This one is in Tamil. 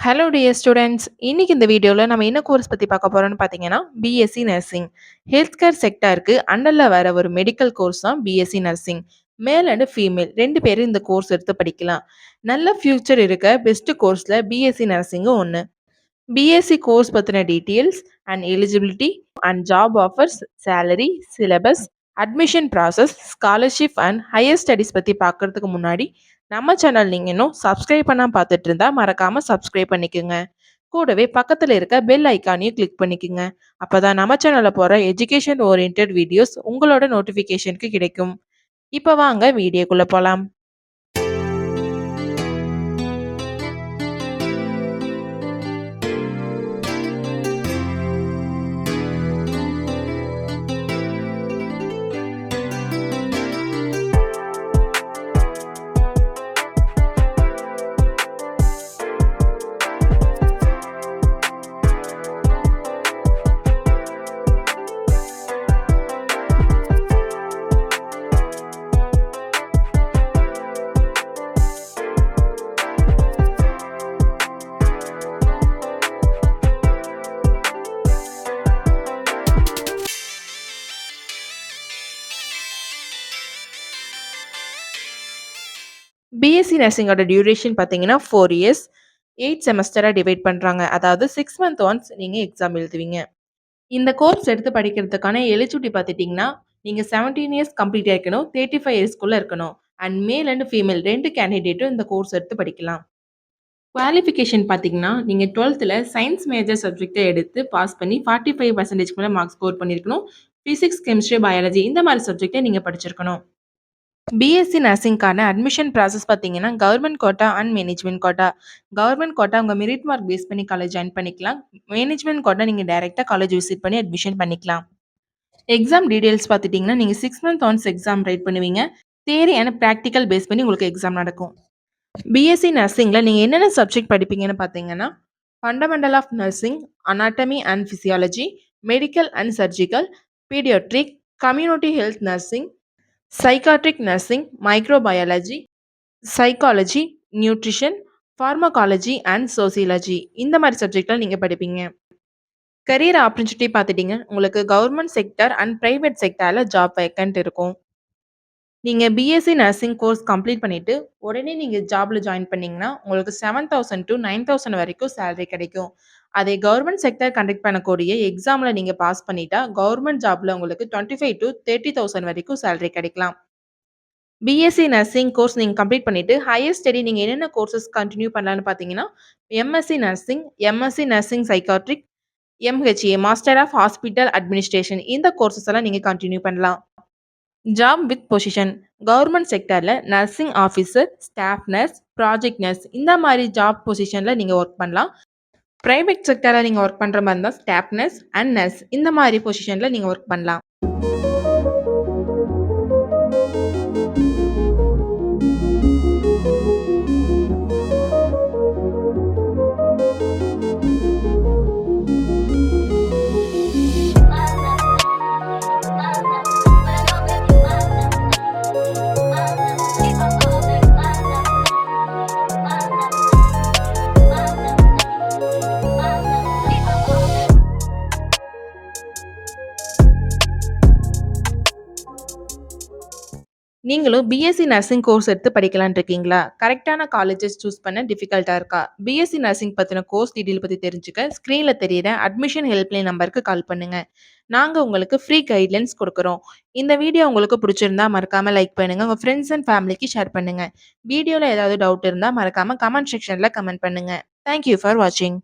Hello dear students. இன்னைக்கு இந்த வீடியோவில் நம்ம என்ன கோர்ஸ் பற்றி பார்க்க போகிறோம்னு பார்த்தீங்கன்னா பிஎஸ்சி நர்சிங். ஹெல்த் கேர் செக்டருக்கு அண்டரில் வர ஒரு மெடிக்கல் கோர்ஸ் தான் BSc nursing. Male and female ரெண்டு பேரும் இந்த கோர்ஸ் எடுத்து படிக்கலாம். நல்ல ஃப்யூச்சர் இருக்க பெஸ்ட் கோர்ஸில் பிஎஸ்சி நர்சிங்கும் ஒன்று. பிஎஸ்சி கோர்ஸ் பற்றின details and eligibility and job offers, salary, syllabus, admission process, scholarship and higher studies பற்றி பார்க்குறதுக்கு முன்னாடி நம்ம சேனல் நீங்கள் இன்னும் சப்ஸ்கிரைப் பண்ணால் பார்த்துட்டு இருந்தா மறக்காமல் சப்ஸ்கிரைப் பண்ணிக்கோங்க. கூடவே பக்கத்தில் இருக்க பெல் ஐக்கானையும் கிளிக் பண்ணிக்கோங்க. அப்போ தான் நம்ம சேனலில் போகிற எஜுகேஷன் ஓரியன்ட் வீடியோஸ் உங்களோட நோட்டிஃபிகேஷனுக்கு கிடைக்கும். இப்போ வாங்க வீடியோக்குள்ளே போகலாம். பிஎஸ்சி நர்சிங்கோட டியூரேஷன் பார்த்தீங்கன்னா 4 இயர்ஸ், 8 செமஸ்டராக டிவைட் பண்ணுறாங்க. அதாவது 6 மந்த் ஒன்ஸ் நீங்கள் எக்ஸாம் எழுதுவீங்க. இந்த கோர்ஸ் எடுத்து படிக்கிறதுக்கான எலிஜிபிலிட்டி பார்த்துட்டிங்கன்னா நீங்கள் 17 இயர்ஸ் கம்ப்ளீட் ஆகிக்கணும், 35 இயர்ஸ்க்குள்ளே இருக்கணும். அண்ட் மேல் அண்ட் ஃபீமேல் ரெண்டு கேண்டிடேட்டும் இந்த கோர்ஸ் எடுத்து படிக்கலாம். குவாலிஃபிகேஷன் பார்த்தீங்கன்னா நீங்கள் 12th சயின்ஸ் மேஜர் சப்ஜெக்டை எடுத்து பாஸ் பண்ணி 45% மேலே மார்க் ஸ்கோர் பண்ணியிருக்கணும். ஃபிசிக்ஸ், கெமிஸ்ட்ரி, பயாலஜி இந்த மாதிரி சப்ஜெக்டை நீங்கள் படிச்சிருக்கணும். பிஎஸ்சி நர்சிங்கான அட்மிஷன் ப்ராசஸ் பார்த்தீங்கன்னா government quota and management quota. Government quota உங்கள் மெரிட் மார்க் பேஸ் பண்ணி காலேஜ் ஜாயின் பண்ணிக்கலாம். மேனேஜ்மெண்ட் கோட்டா நீங்கள் டைரெக்டாக காலேஜ் விசிட் பண்ணி அட்மிஷன் பண்ணிக்கலாம். எக்ஸாம் டீடைல்ஸ் பார்த்துட்டிங்கன்னா நீங்கள் 6 மந்த் ஒன்ஸ் எக்ஸாம் ரைட் பண்ணுவீங்க. தியரி அண்ட் ப்ராக்டிக்கல் பேஸ் பண்ணி உங்களுக்கு எக்ஸாம் நடக்கும். பிஎஸ்சி நர்சிங்கில் நீங்கள் என்னென்ன சப்ஜெக்ட் படிப்பீங்கன்னு பார்த்தீங்கன்னா fundamental of nursing, anatomy and physiology, medical and surgical, paediatric, community health nursing, psychiatric nursing, microbiology, psychology, nutrition, pharmacology and sociology இந்த மாதிரி சப்ஜெக்டில் நீங்கள் படிப்பீங்க. கரியர் ஆப்பர்ச்சுனிட்டி பார்த்துட்டிங்க உங்களுக்கு கவர்மெண்ட் செக்டர் அண்ட் ப்ரைவேட் செக்டரில் ஜாப் வேக்கண்ட் இருக்கும். நீங்கள் பிஎஸ்சி நர்சிங் கோர்ஸ் கம்ப்ளீட் பண்ணிவிட்டு உடனே நீங்கள் ஜாபில் ஜாயின் பண்ணிங்கன்னா உங்களுக்கு 7,000 to 9,000 வரைக்கும் சேலரி கிடைக்கும். அதே கவர்மெண்ட் செக்டர் கண்டக்ட் பண்ணக்கூடிய எக்ஸாமில் நீங்கள் பாஸ் பண்ணிட்டா கவர்மெண்ட் ஜாபில் உங்களுக்கு 25,000 to 30,000 வரைக்கும் சேலரி கிடைக்கலாம். பிஎஸ்சி நர்சிங் கோர்ஸ் நீங்கள் கம்ப்ளீட் பண்ணிவிட்டு ஹையர் ஸ்டடி நீங்கள் என்னென்ன கோர்சஸ் கண்டினியூ பண்ணலான்னு பார்த்தீங்கன்னா MSc nursing, MSc nursing psychiatric, MHA master of hospital administration இந்த கோர்சஸ் எல்லாம் நீங்கள் கண்டினியூ பண்ணலாம். ஜாப் வித் பொசிஷன் கவர்மெண்ட் செக்டரில் nursing officer, staff nurse, project nurse இந்த மாதிரி ஜாப் பொசிஷனில் நீங்கள் ஒர்க் பண்ணலாம். ப்ரைவேட் செக்டரில் நீங்கள் ஒர்க் பண்ணுற மாதிரி இருந்தால் ஸ்டாஃப் நர்ஸ் அண்ட் நர்ஸ் இந்த மாதிரி பொசிஷனில் நீங்கள் ஒர்க் பண்ணலாம். நீங்களும் பிஎஸ்சி நர்சிங் கோர்ஸ் எடுத்து படிக்கலான்னு இருக்கீங்களா? கரெக்டான காலேஜஸ் சூஸ் பண்ண டிஃபிகல்ட்டா இருக்கா? பிஎஸ்சி நர்சிங் பத்தின கோர்ஸ் டீடைல் பத்தி தெரிஞ்சுக்க ஸ்க்ரீன்ல தெரியிற அட்மிஷன் ஹெல்ப்லைன் நம்பருக்கு கால் பண்ணுங்க. நாங்க உங்களுக்கு ஃப்ரீ கைட்லைன்ஸ் குடுக்குறோம். இந்த வீடியோ உங்களுக்கு பிடிச்சிருந்தா மறக்காம லைக் பண்ணுங்க. உங்க ஃப்ரெண்ட்ஸ் அண்ட் ஃபேமிலிக்கு ஷேர் பண்ணுங்க. வீடியோல ஏதாவது டவுட் இருந்தா மறக்காம கமெண்ட் செக்ஷன்ல கமெண்ட் பண்ணுங்க. தேங்க் யூ ஃபார் வாட்சிங்.